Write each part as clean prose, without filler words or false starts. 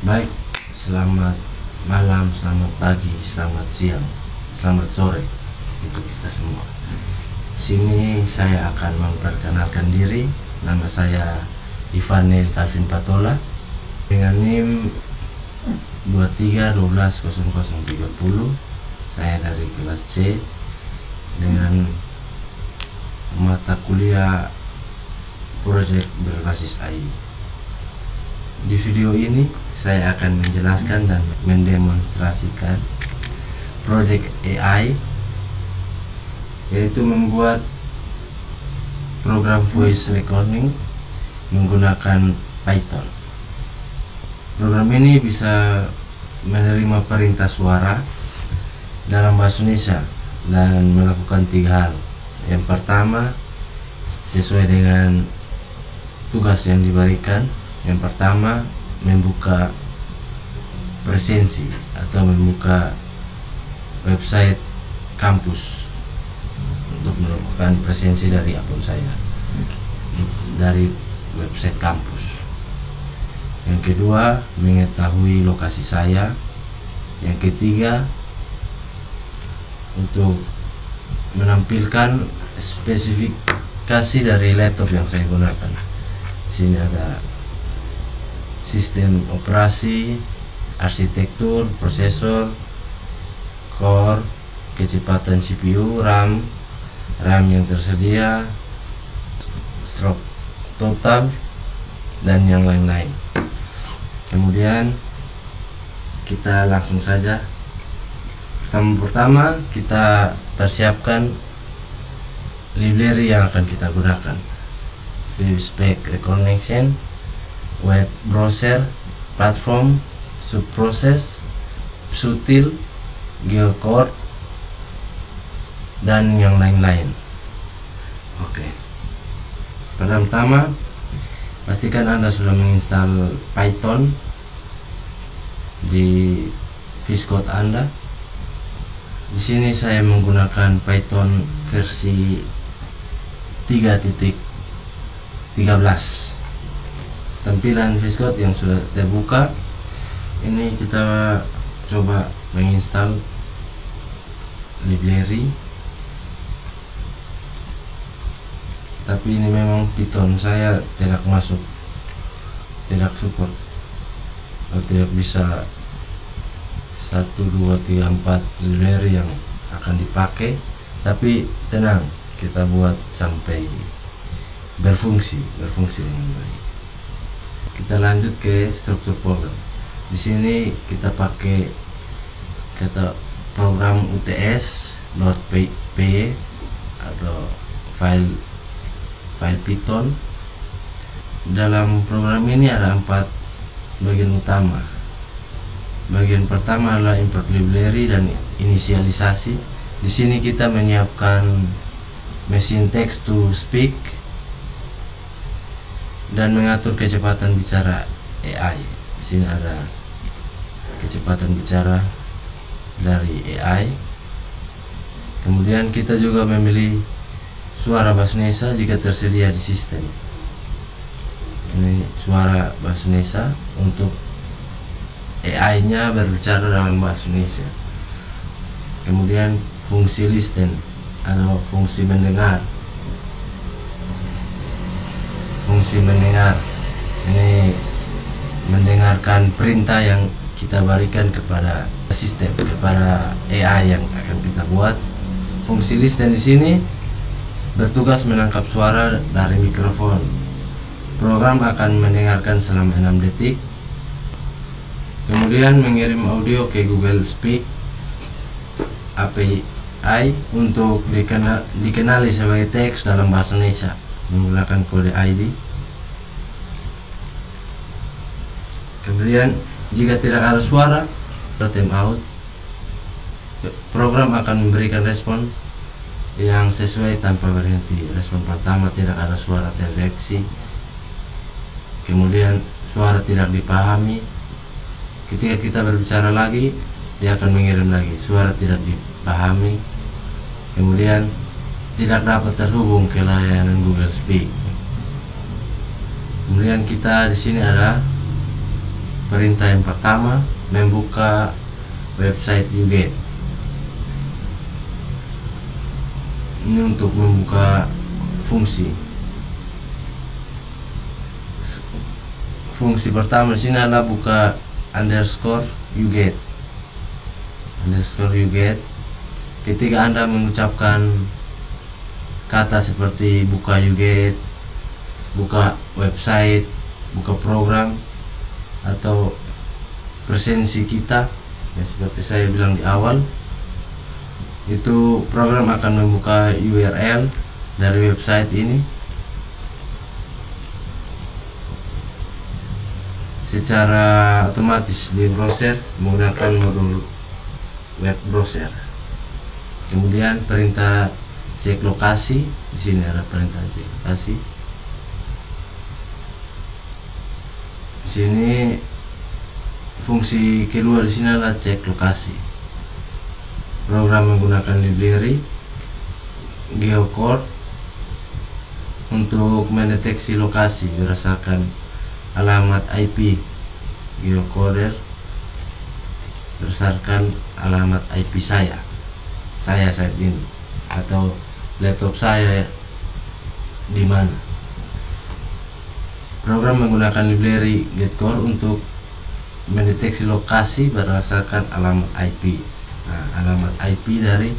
Baik, selamat malam, selamat pagi, selamat siang, selamat sore untuk kita semua. Sini saya akan memperkenalkan diri. Nama saya Ivanel Calvin Patola dengan NIM 23120030. Saya dari kelas C dengan mata kuliah proyek berbasis AI. Di video ini saya akan menjelaskan dan mendemonstrasikan proyek AI, yaitu membuat program voice recording menggunakan Python. Program ini bisa menerima perintah suara dalam bahasa Indonesia dan melakukan 3 hal. Yang pertama, sesuai dengan tugas yang diberikan. Yang pertama, membuka presensi atau membuka website kampus untuk melakukan presensi dari akun saya dari website kampus. Yang kedua, mengetahui lokasi saya. Yang ketiga, untuk menampilkan spesifikasi dari laptop yang saya gunakan. Sini ada sistem operasi, arsitektur, prosesor, core, kecepatan CPU, RAM yang tersedia, stroke total, dan yang lain-lain. Kemudian kita langsung saja. Pertama kita persiapkan library yang akan kita gunakan. Spec recognition, web browser, platform, subprocess, subtil, geocore, dan yang lain-lain. Oke. Pertama, pastikan Anda sudah menginstal Python di VS Code Anda. Di sini saya menggunakan Python versi 3.13. Tampilan VS Code yang sudah terbuka. Ini kita coba menginstal library. Tapi ini memang Python saya tidak masuk, tidak support atau tidak bisa 1, 2, 3, 4 library yang akan dipakai. Tapi tenang, kita buat sampai berfungsi dengan baik. Kita lanjut ke struktur program. Di sini kita pakai kata program UTS.py atau file Python. Dalam program ini ada 4 bagian utama. Bagian pertama adalah import library dan inisialisasi. Di sini kita menyiapkan machine text to speak dan mengatur kecepatan bicara AI. Di sini ada kecepatan bicara dari AI. Kemudian kita juga memilih suara bahasa Indonesia jika tersedia di sistem. Ini suara bahasa Indonesia untuk AI-nya berbicara dalam bahasa Indonesia. Kemudian fungsi listen atau fungsi mendengar. Fungsi mendengar ini mendengarkan perintah yang kita berikan kepada sistem, kepada AI yang akan kita buat. Fungsi listen di sini bertugas menangkap suara dari mikrofon. Program akan mendengarkan selama 6 detik. Kemudian mengirim audio ke Google Speak API untuk dikenali sebagai teks dalam bahasa Indonesia menggunakan kode ID. Kemudian jika tidak ada suara, time out. Program akan memberikan respon yang sesuai tanpa berhenti. Respon pertama, tidak ada suara terdeteksi. Kemudian suara tidak dipahami. Ketika kita berbicara lagi, dia akan mengirim lagi suara tidak dipahami. Kemudian tidak dapat terhubung ke layanan Google Speak. Kemudian kita di sini ada perintah yang pertama membuka website YouGet. Ini untuk membuka fungsi. Fungsi pertama di sini adalah buka underscore YouGet. Underscore YouGet. Ketika Anda mengucapkan kata seperti buka YouGet, buka website, buka program, atau presensi kita, ya seperti saya bilang di awal, itu program akan membuka URL dari website ini secara otomatis di browser menggunakan modul web browser. Kemudian perintah cek lokasi, di sini ada perintah cek lokasi. Di sini fungsi kedua di sini adalah cek lokasi. Program menggunakan library GeoCoder untuk mendeteksi lokasi berdasarkan alamat IP. GeoCoder berdasarkan alamat IP saya saat ini atau laptop saya di mana. Program menggunakan library GeoCoder untuk mendeteksi lokasi berdasarkan alamat IP. Nah, alamat IP dari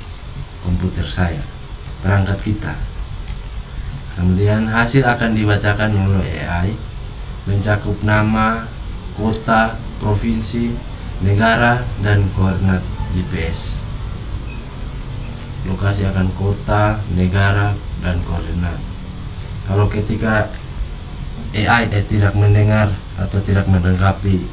komputer saya, perangkat kita. Kemudian hasil akan dibacakan melalui AI, mencakup nama, kota, provinsi, negara, dan koordinat GPS. Lokasi akan kota, negara, dan koordinat. Kalau ketika AI tidak mendengar atau tidak melengkapi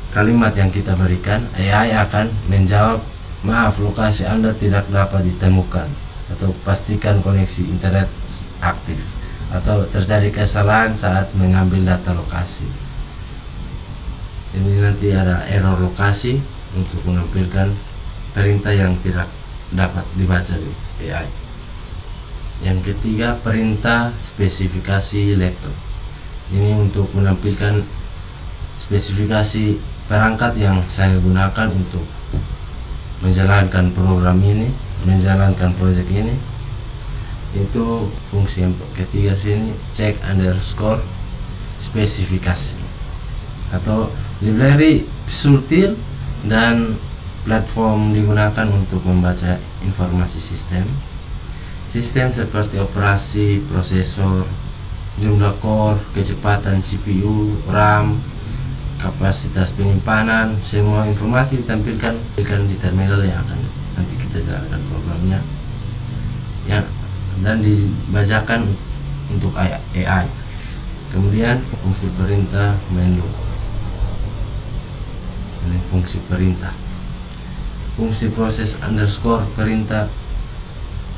kalimat yang kita berikan, AI akan menjawab, maaf, lokasi Anda tidak dapat ditemukan, atau pastikan koneksi internet aktif, atau terjadi kesalahan saat mengambil data lokasi. Ini nanti ada error lokasi untuk menampilkan perintah yang tidak dapat dibaca di AI. Yang ketiga, perintah spesifikasi laptop. Ini untuk menampilkan spesifikasi perangkat yang saya gunakan untuk menjalankan program ini, menjalankan proyek ini. Itu fungsi yang ketiga sini, cek underscore spesifikasi atau library Visual dan platform digunakan untuk membaca informasi sistem. Sistem seperti operasi, prosesor, jumlah core, kecepatan CPU, RAM, kapasitas penyimpanan, semua informasi ditampilkan di terminal yang akan nanti kita jalankan programnya, ya, dan dibacakan untuk AI. Kemudian fungsi perintah menu. Ini fungsi perintah. Fungsi proses underscore perintah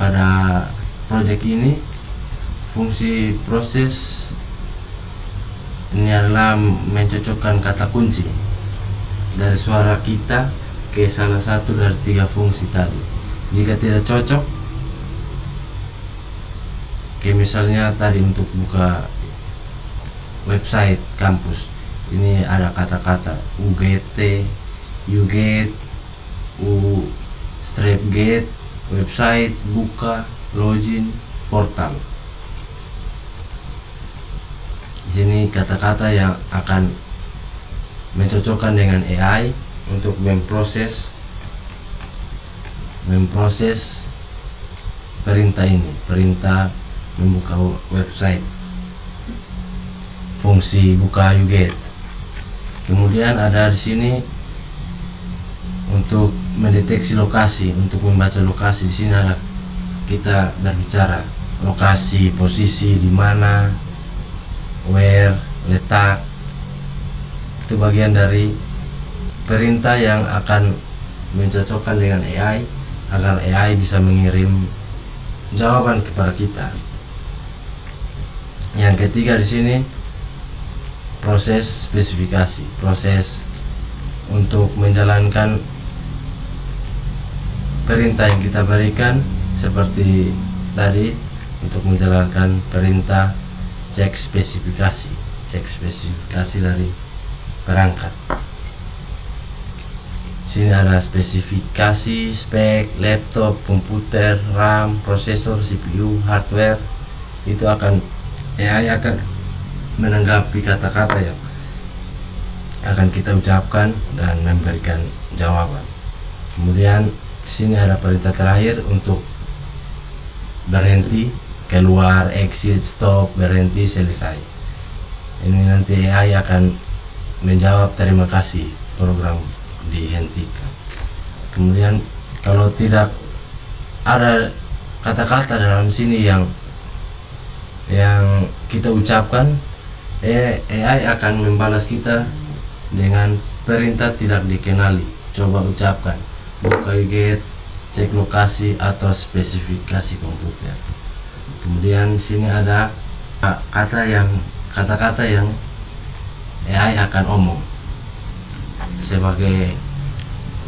pada project ini, fungsi proses ini adalah mencocokkan kata kunci dari suara kita ke salah satu dari 3 fungsi tadi. Jika tidak cocok, kayak misalnya tadi untuk buka website kampus, ini ada kata-kata UGT, YouGet, U-Get, website, buka, login, portal. Ini kata-kata yang akan mencocokkan dengan AI untuk memproses perintah ini, perintah membuka website, fungsi buka YouGet. Kemudian ada di sini untuk mendeteksi lokasi, untuk membaca lokasi. Di sini adalah kita berbicara lokasi, posisi di mana, where, letak. Itu bagian dari perintah yang akan mencocokkan dengan AI agar AI bisa mengirim jawaban kepada kita. Yang ketiga di sini proses spesifikasi, proses untuk menjalankan perintah yang kita berikan seperti tadi, untuk menjalankan perintah cek spesifikasi dari perangkat. Sini ada spesifikasi, spek, laptop, komputer, RAM, prosesor, CPU, hardware. Itu AI akan menanggapi kata-kata yang akan kita ucapkan dan memberikan jawaban. Kemudian sini ada perintah terakhir untuk berhenti, keluar, exit, stop, berhenti, selesai. Ini nanti AI akan menjawab terima kasih, program dihentikan. Kemudian kalau tidak ada kata-kata dalam sini yang kita ucapkan, AI akan membalas kita dengan perintah tidak dikenali. Coba ucapkan, buka UGET, cek lokasi atau spesifikasi komputer. Kemudian sini ada kata-kata yang AI akan omong sebagai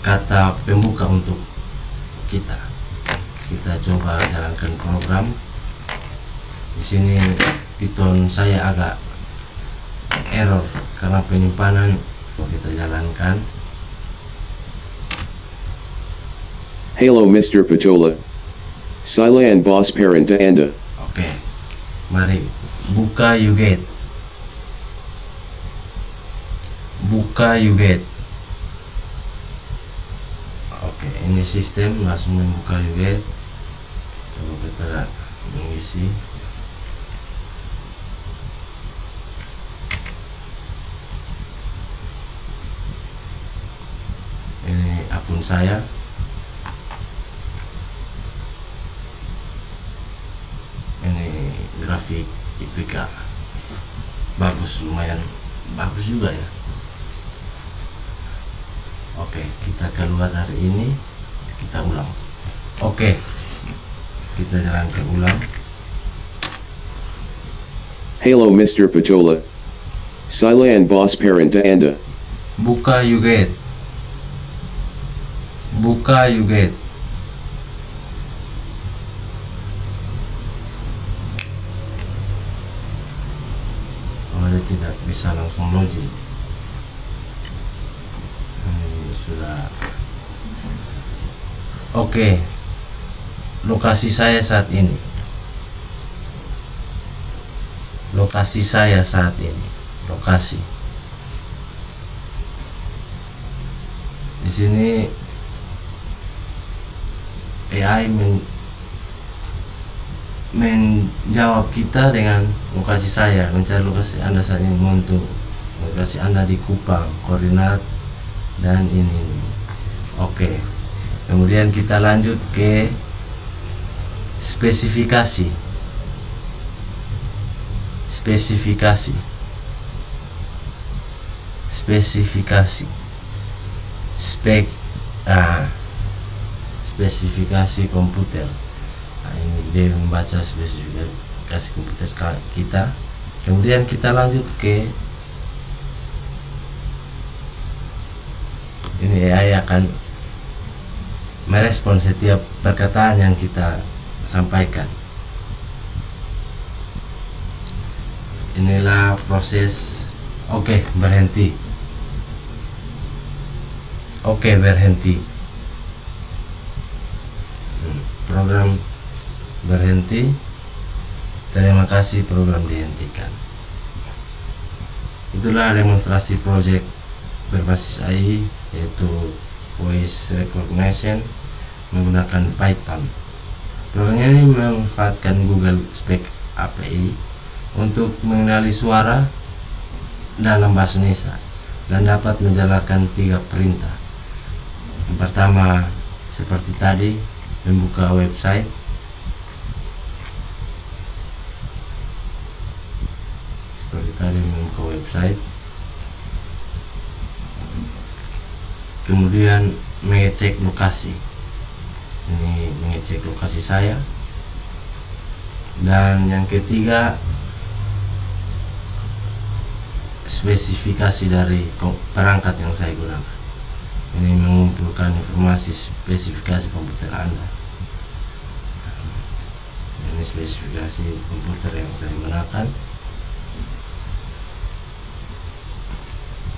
kata pembuka untuk kita. Kita coba jalankan program. Di sini Python saya agak error karena penyimpanan. Kita jalankan. Hello Mr. Patola. Silan Boss Parenta Anda. Oke. Mari buka UGET. Buka UGET. Oke, ini sistem langsung membuka UGET. Coba kita mengisi. Ini akun saya. Ini grafik IPK bagus, lumayan bagus juga ya. Oke, kita keluar dari ini, kita ulang. Oke, kita jalankan ulang. Hello Mr. Patola. Silan Boss Parenta Anda. Buka UGET. Buka UGET. Oh, dia tidak bisa langsung login. Sudah. Oke. Lokasi saya saat ini. Lokasi saya saat ini. Lokasi. Di sini AI menjawab kita dengan lokasi saya, mencari lokasi Anda saat ini, untuk lokasi Anda di Kupang, koordinat dan ini. Oke. Kemudian kita lanjut ke spesifikasi. Spesifikasi. Spesifikasi. Spek. Spesifikasi komputer. Nah, ini dia membaca spesifikasi komputer kita. Kemudian kita lanjut ke ini, AI akan merespon setiap perkataan yang kita sampaikan. Inilah proses. Oke, berhenti. Oke, berhenti. Program berhenti. Terima kasih, program dihentikan. Itulah demonstrasi project berbasis AI, yaitu voice recognition menggunakan Python. Program ini memanfaatkan Google Spec API untuk mengenali suara dalam bahasa Indonesia dan dapat menjalankan 3 perintah. Yang pertama, seperti tadi, membuka website. Seperti tadi, membuka website. Kemudian mengecek lokasi. Ini mengecek lokasi saya. Dan yang ketiga, spesifikasi dari perangkat yang saya gunakan. Ini mengumpulkan informasi spesifikasi komputer Anda. Ini spesifikasi komputer yang saya gunakan.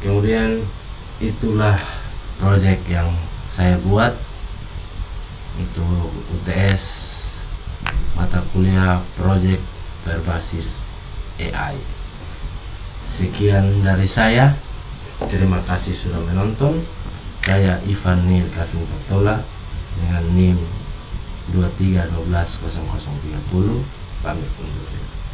Kemudian itulah proyek yang saya buat untuk UTS mata kuliah proyek berbasis AI. Sekian dari saya. Terima kasih sudah menonton. Saya Ivan Nil Karvin Patola dengan NIM 23120030 pamit undur diri.